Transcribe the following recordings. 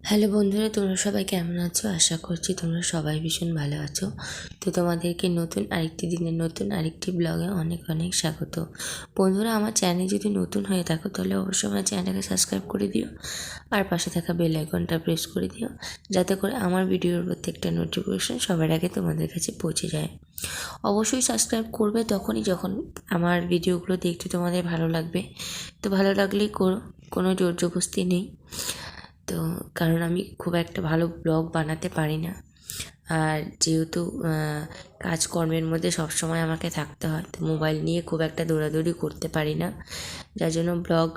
Hello বন্ধুরা, তোমরা সবাই কেমন আছো? আশা করছি তোমরা সবাই ভীষণ ভালো আছো। তো তোমাদেরকে নতুন আরেকটি দিনের নতুন আরেকটি ব্লগে অনেক অনেক স্বাগত। বন্ধুরা, আমার চ্যানেল যদি নতুন হয়ে থাকো তাহলে অবশ্যই আমার চ্যানেলটাকে সাবস্ক্রাইব করে দিও আর পাশে থাকা বেল আইকনটা প্রেস করে দিও, যাতে করে আমার ভিডিওর প্রত্যেকটা নোটিফিকেশন সবার আগে তোমাদের কাছে পৌঁছে যায়। অবশ্যই সাবস্ক্রাইব করবে তখনই যখন আমার ভিডিওগুলো দেখতে তোমাদের ভালো লাগবে। তো ভালো লাগলেই করো, কোনো জোর জবরদস্তি নেই। তো কারণ আমি খুব একটা ভালো ব্লগ বানাতে পারি না, আর যেহেতু কাজকর্মের মধ্যে সবসময় আমাকে থাকতে হয়, তো মোবাইল নিয়ে খুব একটা দৌড়াদৌড়ি করতে পারি না, যার জন্য ব্লগ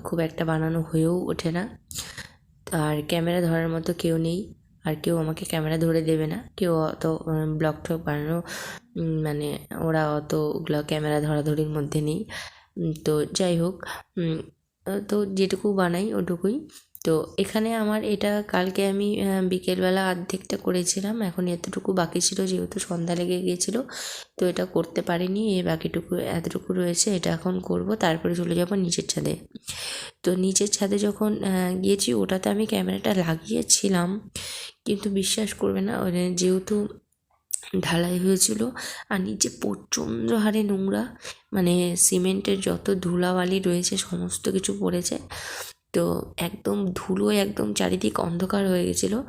খুব একটা বানানো হয়েও ওঠে না। আর ক্যামেরা ধরার মতো কেউ নেই, আর কেউ আমাকে ক্যামেরা ধরে দেবে না। কেউ অত ব্লগ টগ বানানো মানে ওরা অতগুলো ক্যামেরা ধরাধরির মধ্যে নেই। তো যাই হোক, তো যেটুকু বানাই ওটুকুই। তো এখানে আমার এটা কালকে আমি বিকেলবেলা অর্ধেকটা করেছিলাম, এখন এতটুকু বাকি ছিল যেহেতু সন্ধ্যা লেগে গিয়েছিলো, তো এটা করতে পারিনি। বাকিটুকু এতটুকু রয়েছে, এটা এখন করব, তারপরে চলে যাব নিচের ছাদে। তো নিচের ছাদে যখন গিয়েছি, ওটাতে আমি ক্যামেরাটা লাগিয়েছিলাম, কিন্তু বিশ্বাস করবে না, যেহেতু ঢালাই হয়েছিল আর নিচে প্রচণ্ড হারে নোংরা, মানে সিমেন্টের যত ধুলাবালি রয়েছে সমস্ত কিছু পড়েছে। তো একদম ধুলোয় একদম চারিদিক অন্ধকার হয়ে গেছিলো।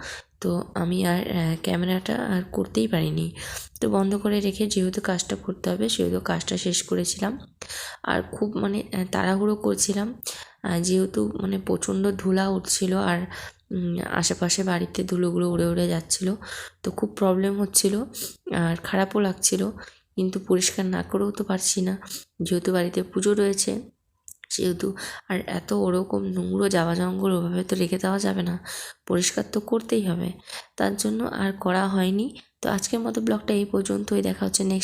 তো আমি আর ক্যামেরাটা আর করতেই পারিনি। তো বন্ধ করে রেখে যেহেতু কাজটা করতে হবে সেহেতু কাজটা শেষ করেছিলাম। আর খুব মানে তাড়াহুড়ো করছিলাম, যেহেতু মানে প্রচণ্ড ধুলা উঠছিলো আর আশেপাশে বাড়িতে ধুলোগুলো উড়ে উড়ে যাচ্ছিলো, তো খুব প্রবলেম হচ্ছিলো আর খারাপও লাগছিলো। কিন্তু পরিষ্কার না করেও তো পারছি না, যেহেতু বাড়িতে পুজো রয়েছে সেহেতু। আর এত ওরকম নোংরা জামা জঙ্গল ওভাবে তো রেখে দেওয়া যাবে না, পরিষ্কার তো করতেই হবে। তার জন্য আর করা হয়নি। তো আজকের মতো ব্লগটা এই পর্যন্তই, দেখা হচ্ছে নেক্সট